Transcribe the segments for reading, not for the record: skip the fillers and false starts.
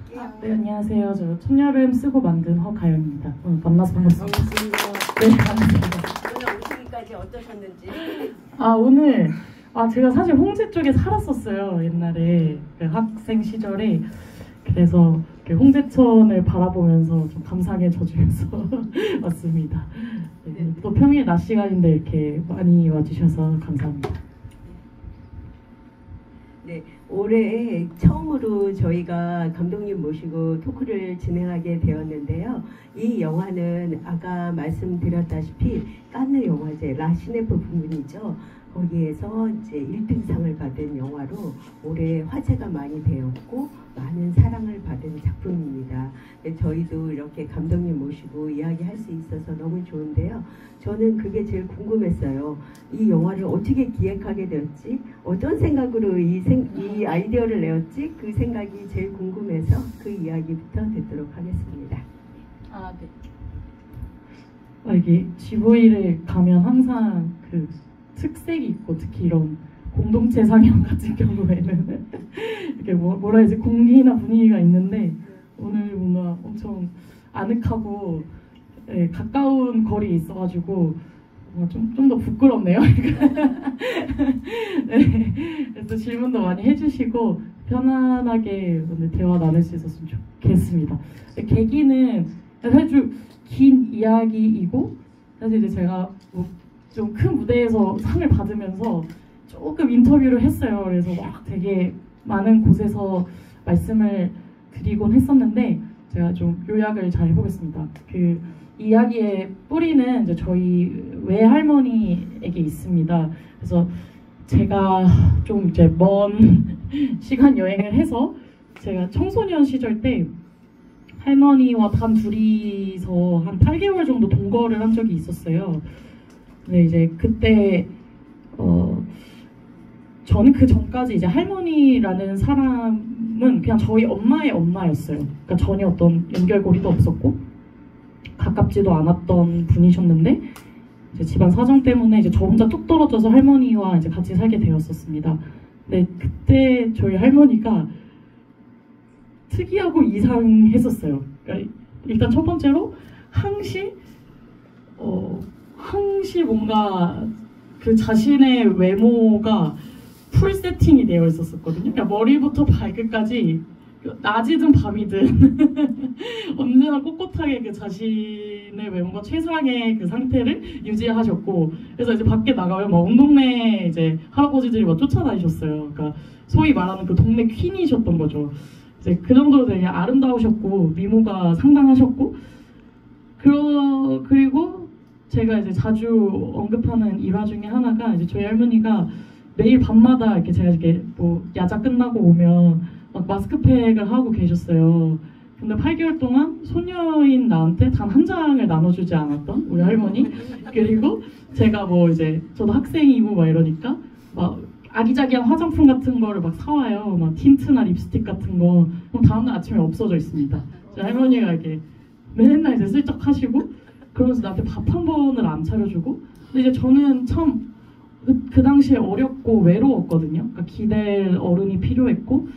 드릴게요. 네, 안녕하세요. 저 첫여름 쓰고 만든 허가연입니다. 오늘 만나서 반갑습니다. 네, 반갑습니다. 오늘 오시기까지 어떠셨는지? 오늘 제가 사실 홍제 쪽에 살았었어요. 옛날에 그 학생 시절에. 그래서 홍제천을 바라보면서 좀 감상에 젖으면서 왔습니다. 네, 또 평일 낮 시간인데 이렇게 많이 와주셔서 감사합니다. 네, 올해 처음으로 저희가 감독님 모시고 토크를 진행하게 되었는데요. 이 영화는 아까 말씀드렸다시피 칸느 영화제 라시네프 부문이죠. 거기에서 이제 1등상을 받은 영화로 올해 화제가 많이 되었고 많은 사랑을 받은 작품입니다. 저희도 이렇게 감독님 모시고 이야기할 수 있어서 너무 좋은데요. 저는 그게 제일 궁금했어요. 이 영화를 어떻게 기획하게 되었지? 어떤 생각으로 이 아이디어를 내었지? 그 생각이 제일 궁금해서 그 이야기부터 듣도록 하겠습니다. 네. 이게 GV를 가면 항상 그 특색이 있고, 특히 이런 공동체 상영 같은 경우에는 이렇게 뭐라 해야지, 공기나 분위기가 있는데 오늘 뭔가 엄청 아늑하고 가까운 거리에 있어가지고 좀 더 부끄럽네요. 네, 그래서 질문도 많이 해주시고 편안하게 오늘 대화 나눌 수 있었으면 좋겠습니다. 계기는 사실 좀 긴 이야기이고, 사실 이제 제가 좀 큰 무대에서 상을 받으면서 조금 인터뷰를 했어요. 그래서 막 되게 많은 곳에서 말씀을 드리곤 했었는데 제가 좀 요약을 잘 해보겠습니다. 그 이야기의 뿌리는 이제 저희 외할머니에게 있습니다. 그래서 제가 좀 이제 먼 시간 여행을 해서 제가 청소년 시절 때 할머니와 단 둘이서 한 8개월 정도 동거를 한 적이 있었어요. 근데 이제 그때 저는 그 전까지 이제 할머니라는 사람은 그냥 저희 엄마의 엄마였어요. 그러니까 전혀 어떤 연결고리도 없었고 가깝지도 않았던 분이셨는데 이제 집안 사정 때문에 이제 저 혼자 뚝 떨어져서 할머니와 이제 같이 살게 되었었습니다. 근데 그때 저희 할머니가 특이하고 이상했었어요. 그러니까 일단 첫 번째로 항시 뭔가 그 자신의 외모가 풀 세팅이 되어 있었거든요. 그러니까 머리부터 발끝까지 낮이든 밤이든 언제나 꼿꼿하게 그 자신의 외모가 최상의 그 상태를 유지하셨고, 그래서 이제 밖에 나가면 막 온 동네 이제 할아버지들이 막 쫓아다니셨어요. 그러니까 소위 말하는 그 동네 퀸이셨던 거죠. 이제 그 정도로 되게 아름다우셨고 미모가 상당하셨고, 그리고 제가 이제 자주 언급하는 일화 중에 하나가 이제 저희 할머니가 매일 밤마다 이렇게 제가 이렇게 뭐 야자 끝나고 오면 막 마스크팩을 하고 계셨어요. 근데 8개월 동안 소녀인 나한테 단 한 장을 나눠주지 않았던 우리 할머니. 그리고 제가 뭐 이제 저도 학생이고 막 이러니까 막 아기자기한 화장품 같은 거를 막 사와요. 막 틴트나 립스틱 같은 거. 그럼 다음날 아침에 없어져 있습니다. 할머니가 이렇게 맨날 이제 슬쩍 하시고 그러면서 나한테 밥 한 번을 안 차려주고. 근데 이제 저는 참 그 당시에 어렵고 외로웠거든요. 그러니까 기댈 어른이 필요했고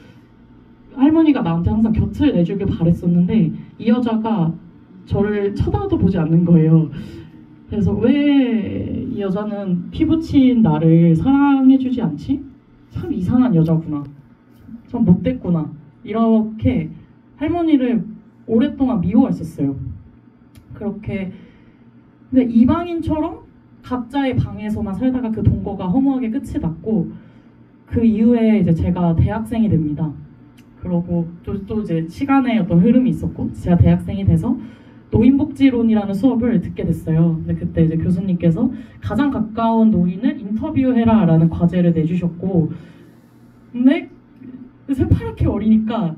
할머니가 나한테 항상 곁을 내주길 바랬었는데 이 여자가 저를 쳐다도 보지 않는 거예요. 그래서 왜 이 여자는 피부친 나를 사랑해주지 않지? 참 이상한 여자구나. 참 못됐구나. 이렇게 할머니를 오랫동안 미워했었어요. 그렇게 근데 이방인처럼 각자의 방에서만 살다가 그 동거가 허무하게 끝이 났고, 그 이후에 이제 제가 대학생이 됩니다. 그러고 또 이제 시간의 어떤 흐름이 있었고 제가 대학생이 돼서 노인복지론이라는 수업을 듣게 됐어요. 근데 그때 이제 교수님께서 가장 가까운 노인을 인터뷰해라 라는 과제를 내주셨고, 근데 새파랗게 어리니까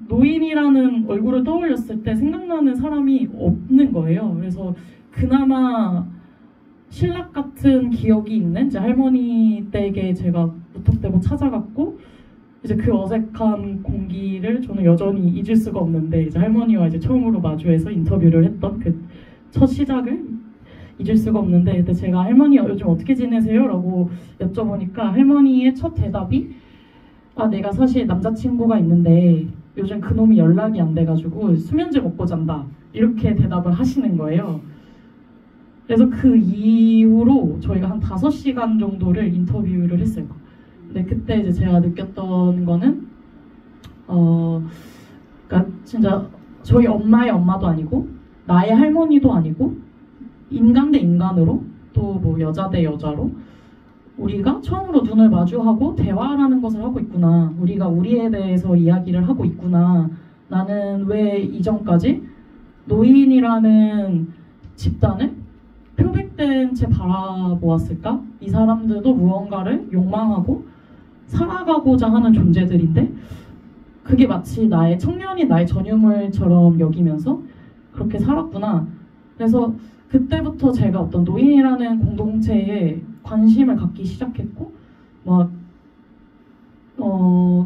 노인이라는 얼굴을 떠올렸을 때 생각나는 사람이 없는 거예요. 그래서 그나마 신락 같은 기억이 있는 제 할머니 댁에 제가 무턱대고 찾아갔고, 이제 그 어색한 공기를 저는 여전히 잊을 수가 없는데, 이제 할머니와 이제 처음으로 마주해서 인터뷰를 했던 그 첫 시작을 잊을 수가 없는데, 그때 제가 할머니 요즘 어떻게 지내세요? 라고 여쭤보니까 할머니의 첫 대답이 내가 사실 남자친구가 있는데 요즘 그놈이 연락이 안 돼가지고 수면제 먹고 잔다 이렇게 대답을 하시는 거예요. 그래서 그 이후로 저희가 한 5시간 정도를 인터뷰를 했어요. 근데 그때 이제 제가 느꼈던 거는 그러니까 진짜 저희 엄마의 엄마도 아니고 나의 할머니도 아니고 인간 대 인간으로 또 뭐 여자 대 여자로 우리가 처음으로 눈을 마주하고 대화라는 것을 하고 있구나. 우리가 우리에 대해서 이야기를 하고 있구나. 나는 왜 이전까지 노인이라는 집단을 표백된 채 바라보았을까? 이 사람들도 무언가를 욕망하고 살아가고자 하는 존재들인데 그게 마치 나의 청년이 나의 전유물처럼 여기면서 그렇게 살았구나. 그래서 그때부터 제가 어떤 노인이라는 공동체에 관심을 갖기 시작했고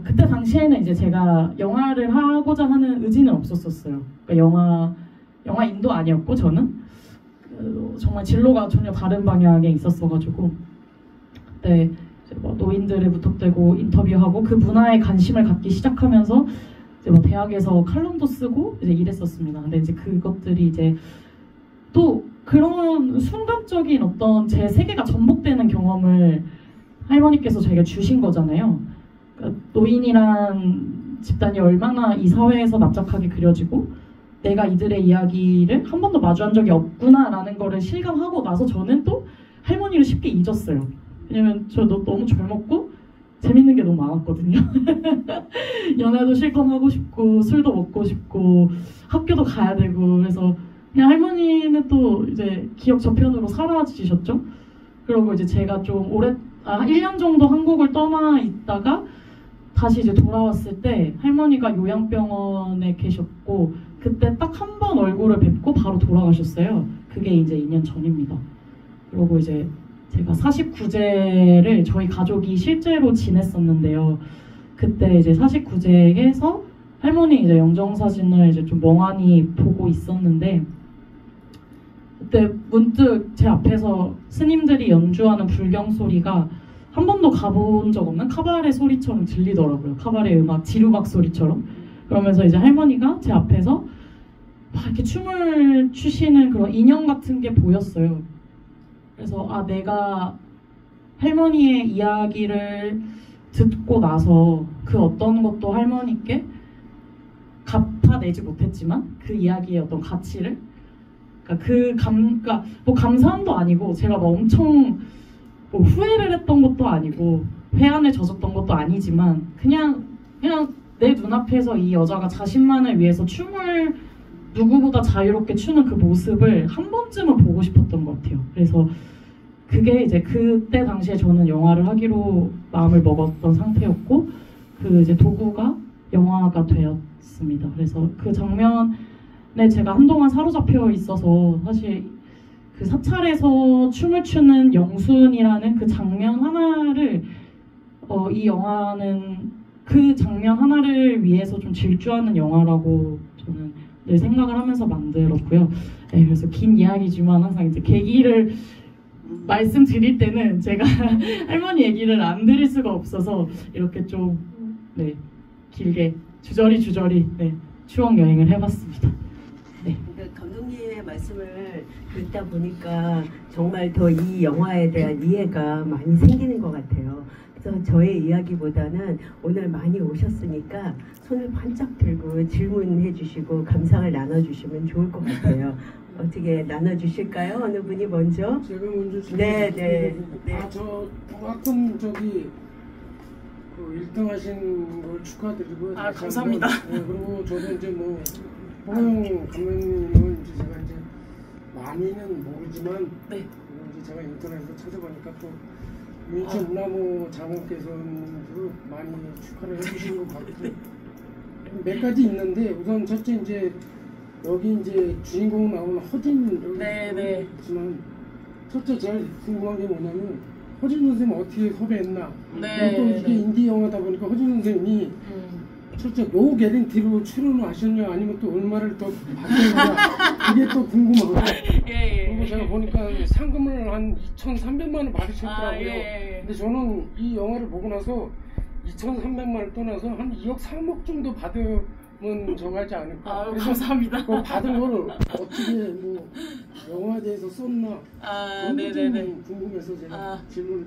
그때 당시에는 이제 제가 영화를 하고자 하는 의지는 없었었어요. 그러니까 영화인도 아니었고 저는 정말 진로가 전혀 다른 방향에 있었어가지고 그때 이제 노인들을 무턱대고 인터뷰하고 그 문화에 관심을 갖기 시작하면서 이제 대학에서 칼럼도 쓰고 이제 이랬었습니다. 근데 이제 그것들이 이제 또 그런 순간적인 어떤 제 세계가 전복되는 경험을 할머니께서 저에게 주신 거잖아요. 그러니까 노인이란 집단이 얼마나 이 사회에서 납작하게 그려지고 내가 이들의 이야기를 한 번도 마주한 적이 없구나라는 거를 실감하고 나서 저는 또 할머니를 쉽게 잊었어요. 왜냐면 저 너무 젊었고 재밌는 게 너무 많았거든요. 연애도 실컷 하고 싶고 술도 먹고 싶고 학교도 가야 되고 그래서 그냥 할머니는 또 이제 기억 저편으로 사라지셨죠. 그리고 이제 제가 좀 1년 정도 한국을 떠나 있다가 다시 이제 돌아왔을 때 할머니가 요양병원에 계셨고 그때 딱 한 번 얼굴을 뵙고 바로 돌아가셨어요. 그게 이제 2년 전입니다. 그리고 이제 제가 49제를 저희 가족이 실제로 지냈었는데요. 그때 이제 49제에서 할머니 이제 영정사진을 이제 좀 멍하니 보고 있었는데 그때 문득 제 앞에서 스님들이 연주하는 불경 소리가 한 번도 가본 적 없는 카바레 소리처럼 들리더라고요. 카바레 음악, 지루박 소리처럼. 그러면서 이제 할머니가 제 앞에서 막 이렇게 춤을 추시는 그런 인형 같은 게 보였어요. 그래서 내가 할머니의 이야기를 듣고 나서 그 어떤 것도 할머니께 갚아내지 못했지만 그 이야기의 어떤 가치를 그러니까 뭐 감사함도 아니고 제가 막 엄청 뭐 후회를 했던 것도 아니고 회한에 젖었던 것도 아니지만 그냥 내 눈앞에서 이 여자가 자신만을 위해서 춤을 누구보다 자유롭게 추는 그 모습을 한 번쯤은 보고 싶었던 것 같아요. 그래서 그게 이제 그때 당시에 저는 영화를 하기로 마음을 먹었던 상태였고 그 이제 도구가 영화가 되었습니다. 그래서 그 장면에 제가 한동안 사로잡혀 있어서 사실 그 사찰에서 춤을 추는 영순이라는 그 장면 하나를 이 영화는 그 장면 하나를 위해서 좀 질주하는 영화라고 저는 늘 생각을 하면서 만들었고요. 네, 그래서 긴 이야기지만 항상 이제 계기를 말씀드릴 때는 제가 할머니 얘기를 안 드릴 수가 없어서 이렇게 좀 길게 주저리 추억 여행을 해봤습니다. 네. 그러니까 감독님의 말씀을 듣다 보니까 정말 더 이 영화에 대한 이해가 많이 생기는 것 같아요. 그래서 저의 이야기보다는 오늘 많이 오셨으니까 손을 반짝 들고 질문해 주시고 감상을 나눠주시면 좋을 것 같아요. 어떻게 나눠주실까요? 어느 분이 먼저? 제가 먼저 네. 저 가끔 저기 그 1등 하신 걸 축하드리고 감사합니다. 네, 그리고 저도 이제 뭐 홍영 감독님은 이제 제가 이제 많이는 모르지만 이제 제가 인터넷에서 찾아보니까 또 윤천나무 장학개선도 많이 축하를 해주신 것 같고 몇 가지 있는데 우선 첫째 이제 여기 이제 주인공 나오는 허진 여기 있지만 첫째 제일 궁금한 게 뭐냐면 허진 선생님 어떻게 섭외했나? 또 이게 인디 영화다 보니까 허진 선생님이 첫째 노 개런티로 출연을 하셨냐 아니면 또 얼마를 더 받았냐 그게 또 궁금하고 그리고 제가 보니까 상금을 한 2,300만 원 받으셨더라고요. 근데 저는 이 영화를 보고 나서 2,300만 원을 떠나서 한 2억 3억 정도 받을 정하지 않을까. 아, 그래서 감사합니다. 그 받은 거를 어떻게 뭐 영화에 대해서 썼나 아, 그런 게 네네네. 좀 궁금해서 제가 아. 질문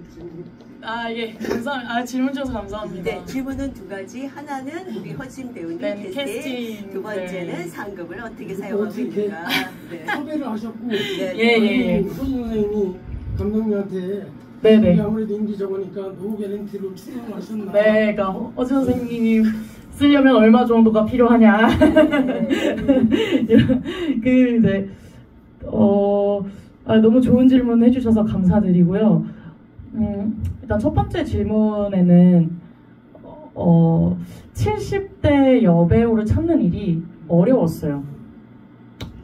아, 예, 감사합니다. 아, 질문 주셔서 감사합니다. 네, 질문은 두 가지. 하나는 우리 허진 배우님 네, 캐스팅, 캐스팅, 두 번째는 네. 상금을 어떻게 사용하고 어떻게 있는가. 네. 섭외를 하셨고 네. 예. 손 선생님이 감독님한테 네네. 이게 아무래도 인기 적으니까 노 개런티로 출연하셨나. 네, 그러니까 허진 선생님이 쓰려면 얼마 정도가 필요하냐. 그 이제 너무 좋은 질문 해주셔서 감사드리고요. 일단 첫 번째 질문에는 70대 여배우를 찾는 일이 어려웠어요.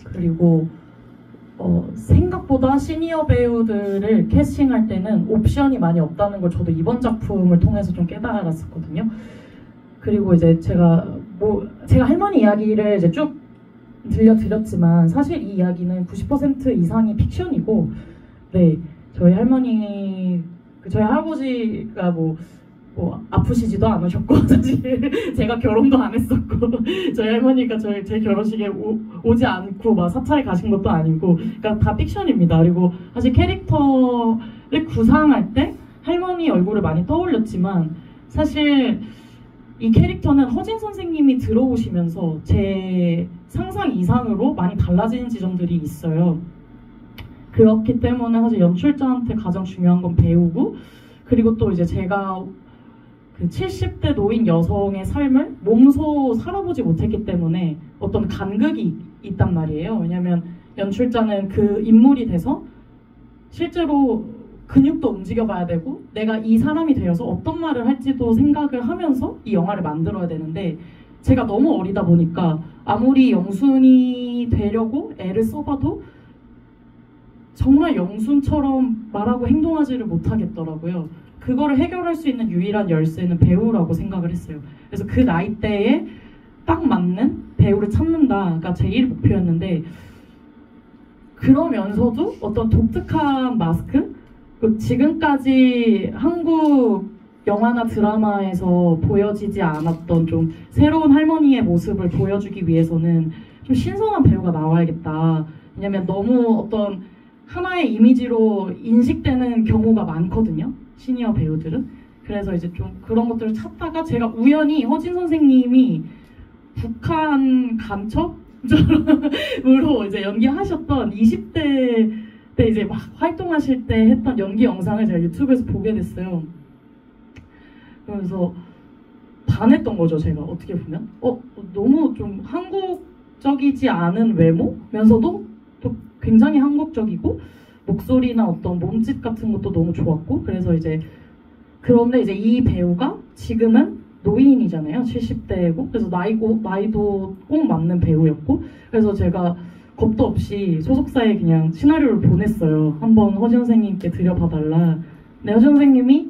그리고 생각보다 시니어 배우들을 캐스팅할 때는 옵션이 많이 없다는 걸 저도 이번 작품을 통해서 좀 깨달았었거든요. 그리고 이제 제가 할머니 이야기를 이제 쭉 들려드렸지만 사실 이 이야기는 90% 이상이 픽션이고, 네, 저희 할아버지가 뭐 아프시지도 않으셨고 사실 제가 결혼도 안 했었고 저희 할머니가 제 결혼식에 오지 않고 막 사찰에 가신 것도 아니고, 그러니까 다 픽션입니다. 그리고 사실 캐릭터를 구상할 때 할머니 얼굴을 많이 떠올렸지만 사실 이 캐릭터는 허진 선생님이 들어오시면서 제 상상 이상으로 많이 달라진 지점들이 있어요. 그렇기 때문에 사실 연출자한테 가장 중요한 건 배우고, 그리고 또 이제 제가 그 70대 노인 여성의 삶을 몸소 살아보지 못했기 때문에 어떤 간극이 있단 말이에요. 왜냐면 연출자는 그 인물이 돼서 실제로 근육도 움직여봐야 되고 내가 이 사람이 되어서 어떤 말을 할지도 생각을 하면서 이 영화를 만들어야 되는데, 제가 너무 어리다 보니까 아무리 영순이 되려고 애를 써봐도 정말 영순처럼 말하고 행동하지를 못하겠더라고요. 그거를 해결할 수 있는 유일한 열쇠는 배우라고 생각을 했어요. 그래서 그 나이대에 딱 맞는 배우를 찾는다가 제일 목표였는데, 그러면서도 어떤 독특한 마스크? 지금까지 한국 영화나 드라마에서 보여지지 않았던 좀 새로운 할머니의 모습을 보여주기 위해서는 좀 신선한 배우가 나와야겠다. 왜냐면 너무 어떤 하나의 이미지로 인식되는 경우가 많거든요, 시니어 배우들은. 그래서 이제 좀 그런 것들을 찾다가 제가 우연히 허진 선생님이 북한 간첩으로 이제 연기하셨던 20대 때 이제 막 활동하실 때 했던 연기 영상을 제가 유튜브에서 보게 됐어요. 그래서 반했던 거죠, 제가 어떻게 보면. 너무 좀 한국적이지 않은 외모면서도 또 굉장히 한국적이고 목소리나 어떤 몸짓 같은 것도 너무 좋았고, 그래서 이제 그런데 이제 이 배우가 지금은 노인이잖아요. 70대고. 그래서 나이도 꼭 맞는 배우였고, 그래서 제가 겁도 없이 소속사에 그냥 시나리오를 보냈어요. 한번 허진 선생님께 들여봐달라. 근데 허진 선생님이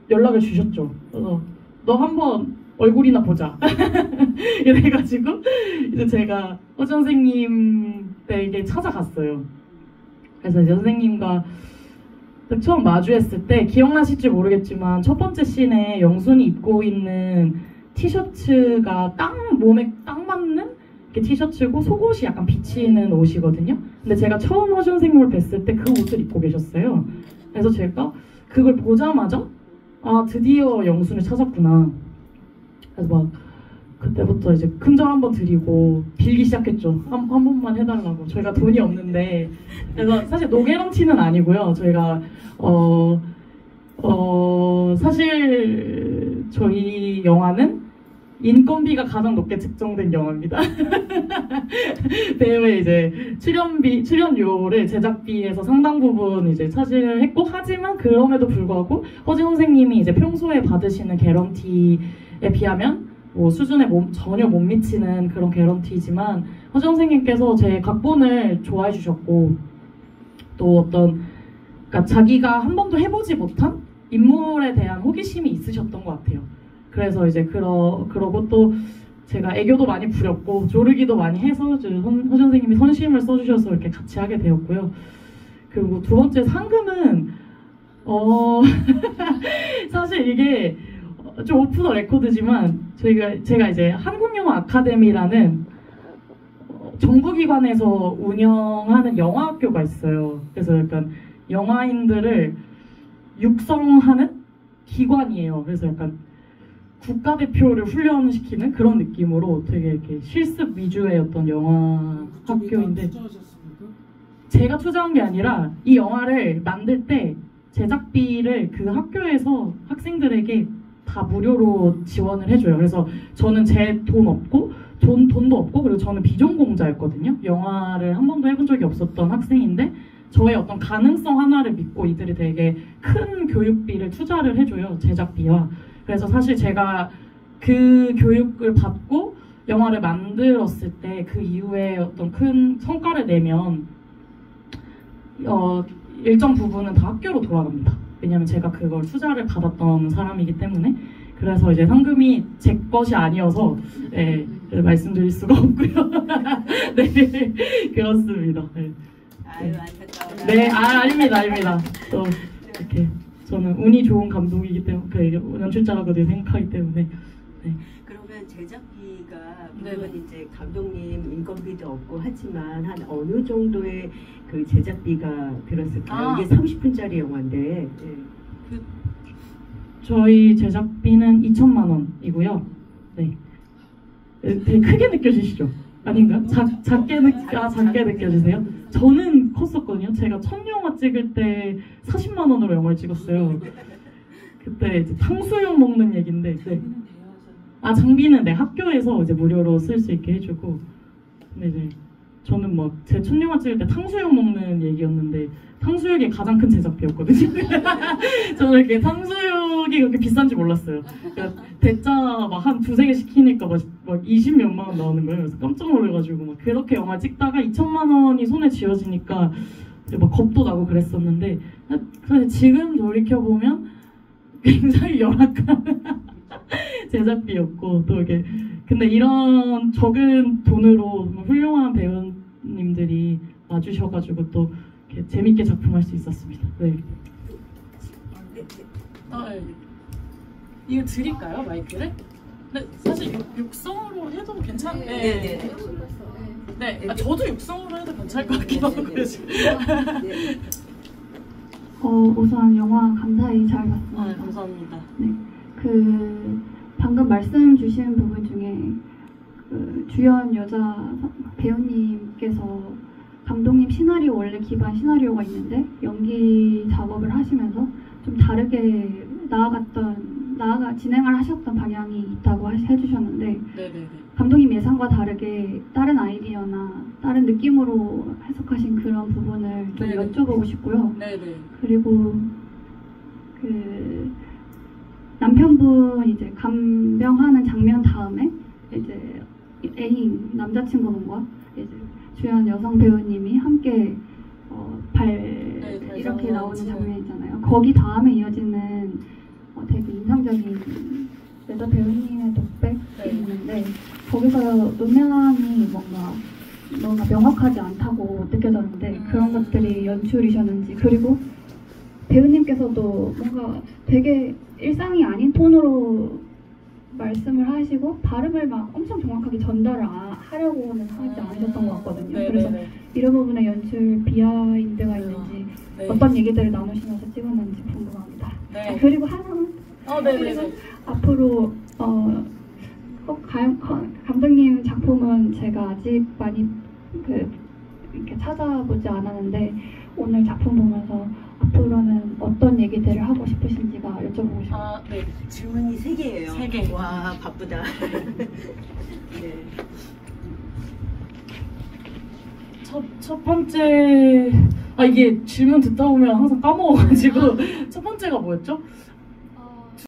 연락을 주셨죠. 그래서 너 한번 얼굴이나 보자. 이래가지고 이제 제가 허진 선생님 댁에 찾아갔어요. 그래서 이제 선생님과 처음 마주했을 때 기억나실지 모르겠지만 첫 번째 씬에 영순이 입고 있는 티셔츠가 몸에 딱 맞는 이렇게 티셔츠고 속옷이 약간 비치는 옷이거든요. 근데 제가 처음 허준 선생님을 뵀을 때 그 옷을 입고 계셨어요. 그래서 제가 그걸 보자마자 드디어 영순을 찾았구나. 그래서 막 그때부터 이제 큰절 한번 드리고 빌기 시작했죠. 한 번만 해달라고. 저희가 돈이 없는데. 그래서 사실 노게런티는 아니고요. 저희가 사실 저희 영화는 인건비가 가장 높게 책정된 영화입니다. 배우의 이제 출연료를 제작비에서 상당 부분 이제 차지를 했고, 하지만 그럼에도 불구하고 허진 선생님이 이제 평소에 받으시는 개런티에 비하면 뭐 수준에 전혀 못 미치는 그런 개런티지만 허진 선생님께서 제 각본을 좋아해 주셨고, 또 그러니까 자기가 한 번도 해보지 못한 인물에 대한 호기심이 있으셨던 것 같아요. 그래서 이제 그러고 또 제가 애교도 많이 부렸고 조르기도 많이 해서 허준 선생님이 선심을 써주셔서 이렇게 같이 하게 되었고요. 그리고 두 번째 상금은 사실 이게 좀 오프 더 레코드지만 제가 이제 한국영화 아카데미라는 정부기관에서 운영하는 영화학교가 있어요. 그래서 약간 영화인들을 육성하는 기관이에요. 그래서 약간 국가대표를 훈련시키는 그런 느낌으로 되게 이렇게 실습 위주의 어떤 영화 학교인데, 투자하셨습니까? 제가 투자한 게 아니라 이 영화를 만들 때 제작비를 그 학교에서 학생들에게 다 무료로 지원을 해줘요. 그래서 저는 제 돈 없고 돈도 없고, 그리고 저는 비전공자였거든요. 영화를 한 번도 해본 적이 없었던 학생인데 저의 어떤 가능성 하나를 믿고 이들이 되게 큰 교육비를 투자를 해줘요. 제작비와. 그래서 사실 제가 그 교육을 받고 영화를 만들었을 때 그 이후에 어떤 큰 성과를 내면 일정 부분은 다 학교로 돌아갑니다. 왜냐면 제가 그걸 투자를 받았던 사람이기 때문에. 그래서 이제 상금이 제 것이 아니어서 네, 말씀드릴 수가 없고요. 네, 그렇습니다. 네. 아유, 안타까워라. 네, 아닙니다. 또 이렇게 저는 운이 좋은 감독이기 때문에, 그 연출자라고도 생각하기 때문에. 네. 그러면 제작비가 물론 네네. 이제 감독님 인건비도 없고 하지만 한 어느 정도의 그 제작비가 들었을까요? 이게 30분짜리 영화인데. 네. 저희 제작비는 2천만 원이고요. 네. 되게 크게 느껴지시죠? 아닌가? 작게 느껴지세요? 저는 컸었거든요. 제가 첫 영화 찍을 때 40만 원으로 영화를 찍었어요. 그때 이제 탕수육 먹는 얘긴데. 네. 장비는 네, 학교에서 이제 무료로 쓸 수 있게 해주고. 네, 네. 저는 막 제 첫 영화 찍을 때 탕수육 먹는 얘기였는데 탕수육이 가장 큰 제작비였거든요. 저는 이렇게 탕수육이 그렇게 비싼지 몰랐어요. 그러니까 대짜 막 한 두세 개 시키니까 막 20몇만 원 나오는 거예요. 그래서 깜짝 놀래가지고 막 그렇게 영화 찍다가 2천만 원이 손에 쥐어지니까 막 겁도 나고 그랬었는데, 사실 지금 돌이켜보면 굉장히 열악한 제작비였고, 또 이게 근데 이런 적은 돈으로 훌륭한 배우님들이 와주셔가지고 또 이렇게 재밌게 작품할 수 있었습니다. 네. 네. 이거 드릴까요, 마이크를? 네, 사실 육성으로 해도 괜찮은데. 네. 네, 저도 육성으로 해도 괜찮을 것 같기도 하고요. 네. 우선 영화 감사히 잘 봤습니다. 감사합니다. 네, 방금 말씀 주신 부분 중에 주연 여자 배우님께서 감독님 시나리오, 원래 기반 시나리오가 있는데 연기 작업을 하시면서 좀 다르게 진행을 하셨던 방향이 있다고 해주셨는데, 네네네. 감독님 예상과 다르게 다른 아이디어나 다른 느낌으로 해석하신 그런 부분을 좀 네네. 여쭤보고 싶고요. 네네. 그리고 남편분 이제 간병하는 장면 다음에 이제 애인 남자친구분과 이제 주연 여성 배우님이 함께 이렇게 나오는 장면이 있잖아요. 거기 다음에 이어지는 되게 인상적인 여자 배우님의 독백이 있는데, 거기서 음향이 뭔가 명확하지 않다고 느껴졌는데 그런 것들이 연출이셨는지, 그리고 배우님께서도 뭔가 되게 일상이 아닌 톤으로 말씀을 하시고 발음을 막 엄청 정확하게 전달을 하려고는 하지 않으셨던 것 같거든요. 그래서 이런 부분에 연출 비하인드가 있는지, 어떤 얘기들을 나누시면서 찍었는지 궁금합니다. 네. 그리고 하나는 네네네. 앞으로 감독님 작품은 제가 아직 많이 이렇게 찾아보지 않았는데, 오늘 작품 보면서 앞으로는 어떤 얘기들을 하고 싶으신지가 여쭤보고 싶어요. 네. 질문이 3개예요. 3개. 와, 바쁘다. 네. 첫 번째, 이게 질문 듣다 보면 항상 까먹어가지고 첫 번째가 뭐였죠?